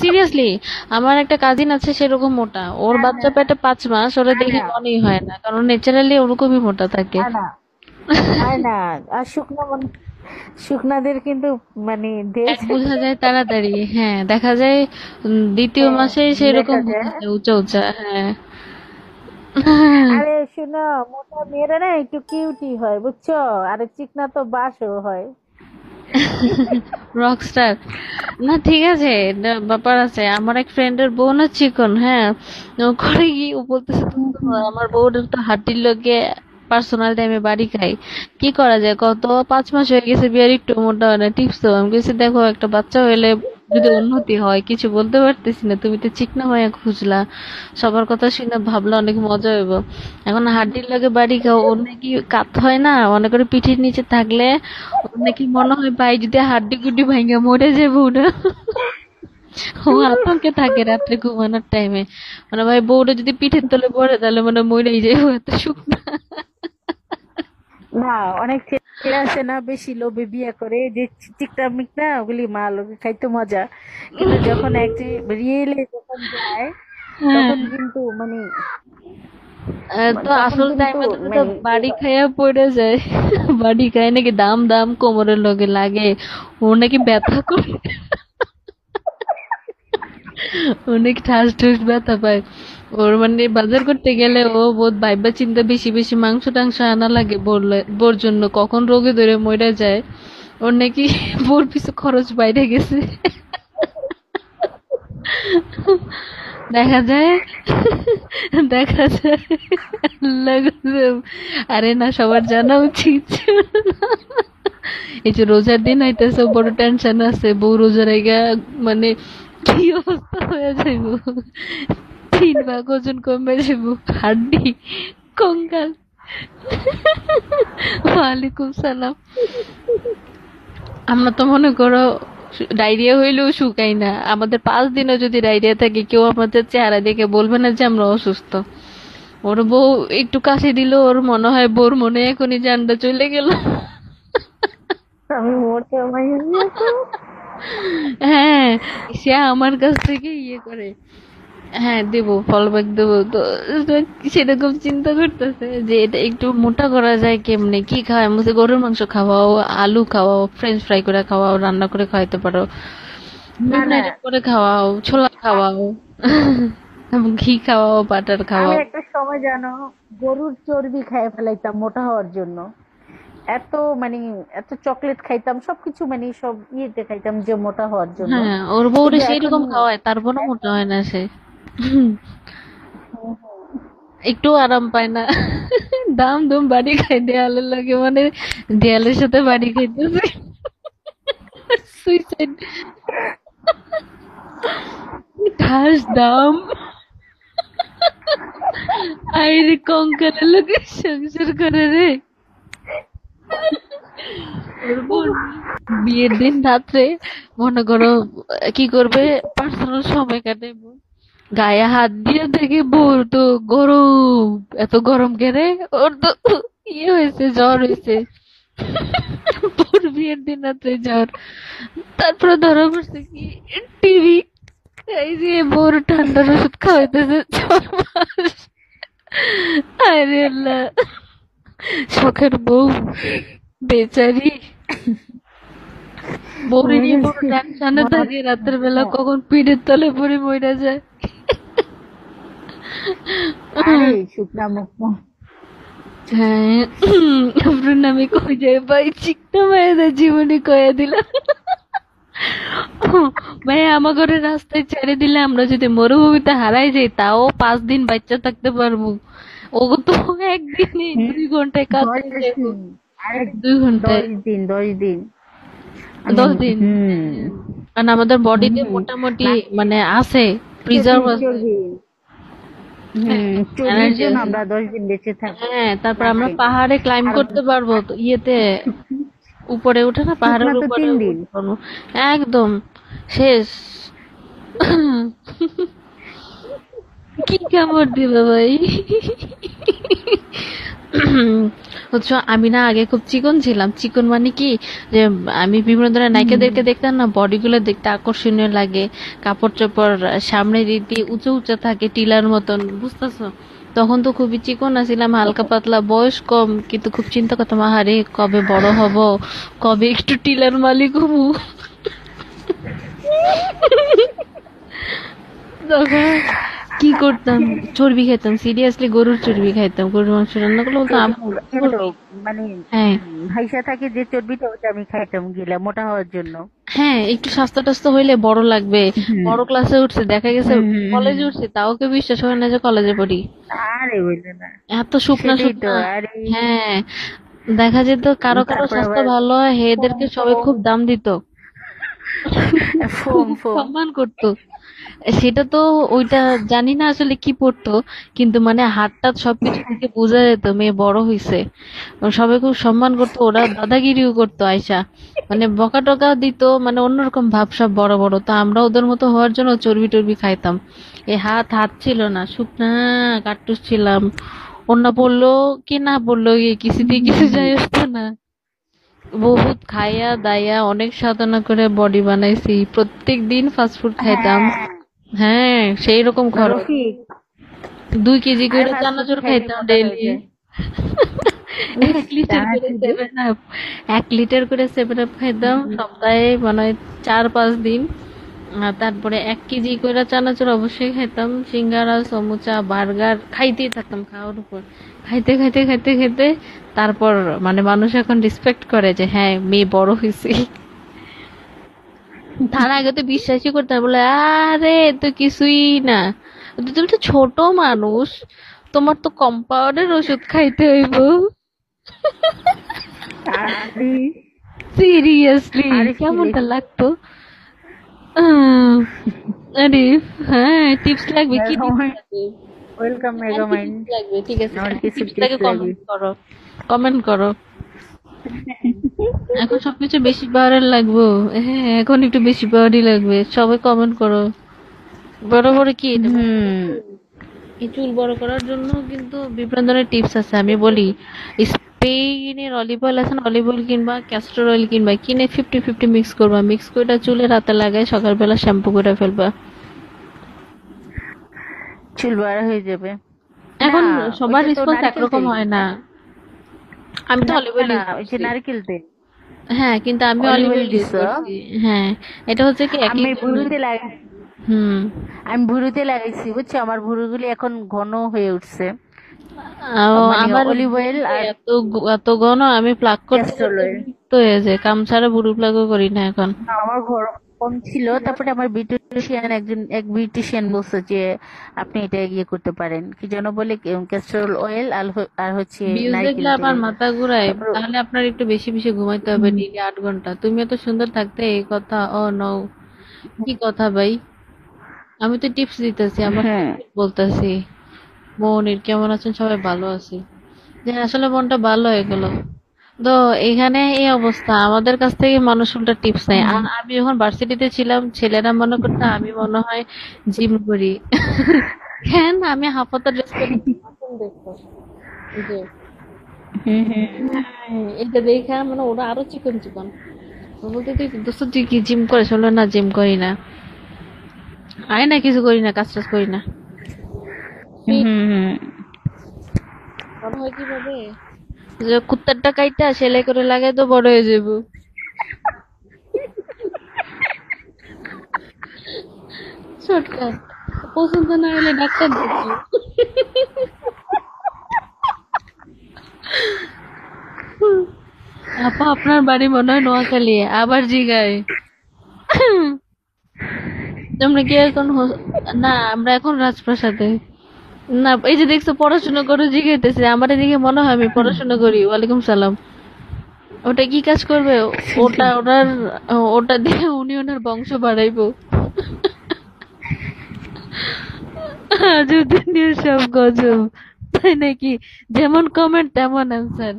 Seriously, আমার একটা cousin আছে সেরকম মোটা, ওর হ্যাঁ বাচ্চা হ্যাঁ। পেটে 5 মাস, ওরা আয় দেখে না, মনেই হয় না, কারণ ন্যাচারালি ওরকমই মোটা থাকে। আয় না, আয় না। আর শুকনা শুকনাদের কিন্তু মানে দেশ বোঝা যায় তাড়াতাড়ি, হ্যাঁ দেখা যায়। দ্বিতীয় হ্যাঁ, মাসে সেরকম দেখা বোঝা যায়। যায় উঁচা উঁচা, হ্যাঁ। আরে শুনো, মোটা মেয়েরা না একটু কিউটি হয় বুঝছো, আর চিকনা তো বাসও হয়। রকস্টার। না ঠিক আছে, এটা ব্যাপার আছে। আমার এক ফ্রেন্ডের বউ না চিকন, হ্যাঁ। ও করে কি, ও বলতেছে হুম, তো হুম। আমার বউর তো হাড্ডির লগে পার্সোনাল টাইমে বাড়ি খাই, কি করা যায় কত, 5 মাস হয়ে গেছে বিয়ার, একটু মোটা হয় না, টিপস তো আমি কিছু দেখো, একটা বাচ্চা হইলে যদি উন্নতি হয়, কিছু বলতে পারতেছি না, তুমি তো চিকনা হয়ে খুঁজলা, সবার কথা শুনে ভাবলা অনেক মজা হইব, এখন হাড্ডির লগে বাড়ি খাও, ওর নাকি কাত হয় না, মনে করে পিঠের নিচে থাকলে ওর নাকি মনে হয় ভাই যদি হাড্ডি গুড্ডি ভাঙা মরে যাবো না। ও আতঙ্কে থাকে রাত্রে ঘুমানোর টাইমে, মানে ভাই বউটা যদি পিঠের তলে পড়ে তাহলে মানে মরেই যাবো, এত শুকনা। না, অনেক ছেলে আছে না বেশি লোভে বিয়ে করে, যে চিকটা মিকনা ওগুলি মা লোকে খাইতে মজা, কিন্তু যখন এক যে রিয়েলে যখন যায় হ্যাঁ, তখন কিন্তু মানে তো তখন আসল কিন্তু টাইমে তো মানে ইয়ে বাড়ি হয়। খাইয়া পড়ে যায়। বাড়ি খায় নাকি দাম দাম কোমরের লগে লাগে, ও নাকি ব্যথা করে, ও নাকি ঠাস ঠুস ব্যথা পায়। ওর মানে বাজার করতে গেলে ও বহুত ভাইবা চিন্তা বেশি বেশি মাংস টাংস আনা লাগে, বললে বোর জন্য কখন রোগে ধরে মরে যায়, ওর নাকি বোর পিছু খরচ বাইরে গেছে। দেখা যায়, দেখা যায়, আল্লাহ গজব। আরে না, সবার জানা উচিত। এই যে রোজার দিন আইতেছে, বড় টেনশন আছে, বউ রোজার আইগা মানে কি অবস্থা হয়ে যাইব, 3 ভাগ ওজন কমে যাইব, হাড্ডি, কঙ্কাল। ওয়ালাইকুম সালাম। আমরা তো মনে করো ডায়রিয়া হইলেও শুকাই না, আমাদের 5 দিনও যদি ডায়রিয়া থাকে, কেউ আমাদের চেহারা দেখে বলবে না যে আমরা অসুস্থ। ওর বউ একটু কাশি দিল, ওর মনে হয় বোর মনে এখনই জানটা চলে গেল। আমি মোটে মাই গেছো। হ্যাঁ, সে আমার কাছ থেকে ইয়ে করে, হ্যাঁ দেবো, ফলব্যাক দেবো তো। তো সেরকম চিন্তা করতেছে যে এটা একটু মোটা করা যায় কেমনে, কি খাওয়ায়, মুঝে গরুর মাংস খাওয়াও, আলু খাওয়াও, ফ্রেঞ্চ ফ্রাই করে খাওয়াও, রান্না করে খাওয়াইতে পারো, না না, ম্যারিনেট করে খাওয়াও, ছোলা খাওয়াও, এবং ঘি খাওয়াও, বাটার আমি খাওয়াও। একটা সময় জানো গরুর চর্বি খাই ফেলাইতাম মোটা হওয়ার জন্য। এত মানে এত চকলেট খাইতাম, সবকিছু মানে সব ইয়েতে খাইতাম যে মোটা হওয়ার জন্য। হ্যাঁ, ওর বউরে কিন্তু সেই এখন রকম খাওয়ায়, তারপরও মোটা হয় না সে। একটু আরাম পায় না। দাম দুম বাড়ি খাই দেয়ালের লাগে, মানে দেয়ালের সাথে বাড়ি খাইতেছে, সুইসাইড, ঠাস দাম, আইরে কঙ্কালের লোকে সংসার করে রে। ওর বোন বিয়ের দিন রাত্রে মনে করো কি করবে, পার্সোনাল সময় কাটাইবো, গায়ে হাত দিয়ে দেখে বোর তো গরম, এত গরম কেড়ে, ওর তো ইয়ে হয়েছে, জ্বর হয়েছে। বোর বিয়ের দিন রাত্রে জ্বর, তারপরে ধরা পড়ছে কি, টিভি, এই যে বোর ঠান্ডার ওষুধ খাওয়াইতেছে 6 মাস। আরে আল্লাহ, শখের বউ, বেচারি, বউরে মরে নিয়ে বড় গেছে। টেনশনে মনে থাকে, হয় রাতের বেলা কখন পিঠের তলে পড়ে মইরা যায়। আরে শুকনা মুখ হ্যাঁ, আপনার নামে কই যায় ভাই, চিকনা মায়েদের জীবনে কয়ে দিলাম। ভাই আমার ঘরে রাস্তায় ছেড়ে দিলে আমরা যদি মরুভূমিতে হারাই যাই, তাও 5 দিন বাচ্চা থাকতে পারবো, ওগো তো একদিনে হুম, 2 ঘন্টায় কাজ হয়ে 10 যাবো। দিন। আরে 2 ঘন্টায়, 10 দিন, 10 দিন। আমি 10 দিন, হুম, হ্যাঁ। কারণ আমাদের বডিতে হুম, মোটামুটি মানে মানে আছে, চর্বি প্রিজার্ভ আছে। চর্বি হ্যাঁ, চর্বির এনার্জি জন্য আছে। আমরা 10 দিন বেঁচে থাকি। হ্যাঁ, তারপর আমরা মানে পাহাড়ে ক্লাইম্ব আর করতে পারবো তো, ইয়েতে উপরে উঠে না, শুকনা পাহাড়ের তো উপরে 3 দিন। উঠতে পারবো। একদম শেষ। কি কামড় দিবে ভাই? হচ্ছে আমি না আগে খুব চিকন ছিলাম। চিকন মানে কি, যে আমি বিভিন্ন ধরনের নায়িকাদেরকে দেখতাম না, বডি গুলো দেখতে আকর্ষণীয় লাগে, কাপড় চোপড় সামনে দিকে উঁচু উঁচু থাকে টিলার মতন, বুঝতেছো? তখন তো খুবই চিকন আছিলাম, হালকা পাতলা, বয়স কম, কিন্তু খুব চিন্তা করতাম, আহারে কবে বড় হব, কবে একটু টিলার মালিক হবো। তখন কি করতাম, চর্বি খেতাম, সিরিয়াসলি গরুর চর্বি খাইতাম, গরুর মাংস রান্না করলে বলতো এই আম্মু হলো চর্বি। মানে হ্যাঁ, ভাইসা থাকে যে চর্বিটা, ওটা আমি খাইতাম গিলা মোটা হওয়ার জন্য। হ্যাঁ, একটু স্বাস্থ্য টাস্থ্য হইলে বড় লাগবে। হুম বড় ক্লাসে উঠছে, দেখা গেছে হুম হুম হুম। কলেজে উঠছে, তাও কেউ বিশ্বাস হয় না যে কলেজে পড়ি। আরে বললো না, এত শুকনা সেটাই তো। শুকনা। আরে হ্যাঁ, দেখা যেত কারো কারো তারপর স্বাস্থ্য আবার ভালো হয়, ফোম এদেরকে সবাই ফোম খুব দাম দিত, ফোম খুব ফোম। সম্মান করতো। সেটা তো, ওইটা জানি না আসলে কি পড়তো, কিন্তু মানে হাতটা সবকিছু থেকে বোঝা যেত মেয়ে বড় হইছে। সবাই খুব সম্মান করতো, ওরা দাদাগিরিও করতো আয়সা, মানে বকা টকা দিত, মানে অন্যরকম ভাবসাব বড় বড়। তো আমরা ওদের মতো হওয়ার জন্য চর্বি টর্বি খাইতাম। এ হাত হাত ছিল না, শুকনা কাট্টুস ছিলাম। অন্য পড়লো কি না পড়লো, কিছুতেই কিছু যায় আসতো না। বহুত খাইয়া দাইয়া অনেক সাধনা করে বডি বানাইছি, প্রত্যেক দিন ফাস্ট ফুড খাইতাম। হ্যাঁ হ্যাঁ, সেই রকম খরচ। রফিক, 2 কেজি আর করে ফাস্ট ফুড চানাচুর খাইলে খাইতাম মোটা হয়ে ডেইলি। যায়। ইস, 1 লিটার করে চানাচুর। 7 আপ, 1 লিটার করে 7 আপ খাইতাম সপ্তাহে, মানে 4-5 দিন। তারপরে 1 কেজি করে চানাচুর অবশ্যই খাইতাম, সিঙ্গারা সমুচা বার্গার খাইতেই থাকতাম, খাওয়ার উপর খাইতে খাইতে খাইতে খাইতে। তারপর মানে মানুষ এখন রেসপেক্ট করে যে হ্যাঁ মেয়ে বড় হয়েছে। তার আগে তো বিশ্বাসই করতে না, বলে আরে তো কিছুই না, তুমি তো ছোট মানুষ, তোমার তো কম্পাউন্ডের ওষুধ খাইতে হইব। আরে, সিরিয়াসলি আরে কেমনটা ফিলিপ, লাগতো? আহ, আরে হ্যাঁ, টিপস লাগবে, কি টিপস মেগামাইন্ড, লাগবে? ওয়েলকাম আর কি মেগামাইন্ড। টিপস লাগবে, ঠিক আছে, আমার কি কিছু টিপস টিপস লাগে লাগে। কমেন্ট করো, কমেন্ট করো। এখন সবকিছু বেশি পাওয়ারের লাগবে। হ্যাঁ, এখন একটু বেশি পাওয়ারই লাগবে, সবাই কমেন্ট করো। বড় বড় কি এটা, হুম। এই চুল বড় করার জন্য কিন্তু বিভিন্ন ধরনের টিপস আছে, আমি বলি। স্পেনের অলিভ অয়েল আছে না, অলিভ অয়েল কিনবা, ক্যাস্টর অয়েল কিনবা, কিনে 50-50 মিক্স করবা, মিক্স করে চুলে রাতে লাগায় সকালবেলা শ্যাম্পু করে ফেলবা। চুল বড় হয়ে যাবে। না, এখন সবার ওইটা তো রেসপন্স নারকেল একরকম তেল। হয় না। আমি তো না অলিভ অয়েল না, ইউজ ওই যে করছি। নারকেল তেল। হ্যাঁ, কিন্তু আমি olive olive oil oil use দিছ। করছি। হ্যাঁ, এটা হচ্ছে কি একই আমি জন্য। ভুরুতে লাগাইছি। হুম। আমি ভুরুতে লাগাইছি, বুঝছো, আমার ভুরুগুলি এখন ঘন হয়ে উঠছে। মানে আমার অলিভ অয়েল ভুরুতে আর এত ঘন, আমি প্লাক করতে ক্যাস্টর করতে অয়েল। বিরক্ত হয়ে যায়, কাম ছাড়া ভুরু প্লাগও করি না এখন। আমার ঘর কম ছিল, তারপরে আমার বিউটিশিয়ান, এক বিউটিশিয়ান বলছে যে আপনি এটা ইয়ে করতে পারেন, কি যেন বলে, ক্যাস্টর অয়েল আর আর হচ্ছে ভিউজ দেখলে নারকেল তেল। আমার মাথা ঘুরায়। তারপর তাহলে আপনার একটু বেশি বেশি ঘুমাইতে হবে, হুম, ডেইলি 8 ঘন্টা। তুমি এত সুন্দর থাকতে এই কথা, ও নো, কি কথা ভাই? আমি তো টিপস দিতেছি, আমার হ্যাঁ। বলতেছি। মনির কেমন আছেন? সবাই ভালো আছি। যে আসলে মনটা ভালো হয়ে গেল। তো এখানে এই অবস্থা, আমাদের কাছ থেকে মানুষ উল্টা টিপস নেয়। আর আমি যখন ভার্সিটিতে ছিলাম, ছেলেরা মনে করতো আমি মনে হয় জিম করি। কেন আমি হাফাতা ড্রেস পরে এখন দেখো, এই যে হুম হুম। এটা দেখা মানে ওরা আরো চিকন চিকন। তো বলতে, তুই দোস্ত তুই কি জিম করিস? বললো না, জিম করি না, আয় না, কিছু করি না, কাজ টাজ করি না। হুম Fit হুম। বড় হয় কিভাবে? যে কুত্তারটা কাইটা সেলাই করে লাগাই তো বড় হয়ে যাবো। শর্টকাট। পছন্দ না হলে ডাক্তার দেখি। আপা আপনার বাড়ি মনে হয় নোয়াখালী, আবার জিগায়। তোমরা কি এখন না, আমরা এখন রাজপ্রাসাদে। না, এই যে দেখছো পড়াশোনা করে জিগাইতেছে, আমার এদিকে মনে হয় আমি পড়াশোনা করি। ওয়ালাইকুম সালাম। ওটা কি কাজ করবে? ওটা দিয়ে উনি ওনার বংশ বাড়াইবো। আজব দুনিয়ার সব গজব, তাই নাকি? যেমন কমেন্ট তেমন অ্যান্সার,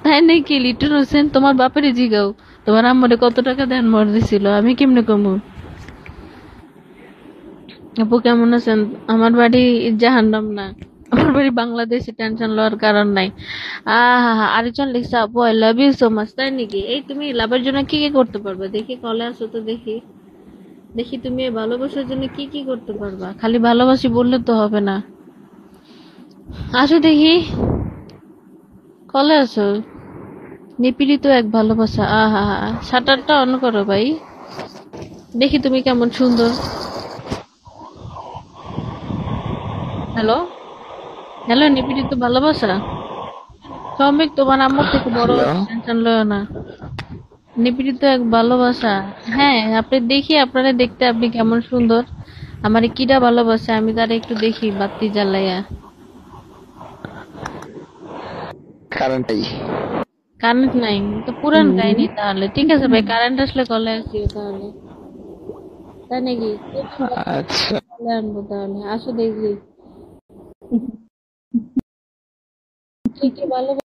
তাই নাকি? লিটন হোসেন, তোমার বাপেরে জিগাও, তোমার আম্মারে কত টাকা দেন মর দিছিল, আমি কেমনে কমু? আপু কেমন আছেন? আমার বাড়ি জাহান্নাম না, আমার বাড়ি বাংলাদেশে, টেনশন লওয়ার কারণ নাই। আরেকজন লিখছে, আপু I love you so much. তাই নাকি? এই তুমি লাভের জন্য কি কি করতে পারবে? দেখি কলে আসো তো, দেখি দেখি তুমি এই ভালোবাসার জন্য কি কি করতে পারবা। খালি ভালোবাসি বললে তো হবে না, আসো দেখি, কলে আসো। নিপীড়িত এক ভালোবাসা, আহা হা। শাটারটা অন করো ভাই, দেখি তুমি কেমন সুন্দর। হ্যালো, হ্যালো, নিপীড়িত ভালোবাসা। শ্রমিক তোমার আম্মুর থেকে বড় হ্যালো। হচ্ছে, টেনশন লয় না। নিপীড়িত এক ভালোবাসা। হ্যাঁ, আপনি দেখি, আপনারা দেখতে আপনি কেমন সুন্দর। আমারে কিডা ভালোবাসে, আমি তারে একটু দেখি বাতি জ্বালাইয়া। কারেন্টই। কারেন্ট নাই তো, পুরান কাহিনী তাহলে। ঠিক আছে ভাই, কারেন্ট আসলে কলে আসিও তাহলে। তাই নাকি? আচ্ছা। কলে আনবো তাহলে, আসো দেখি কি কি ভালোবাসে।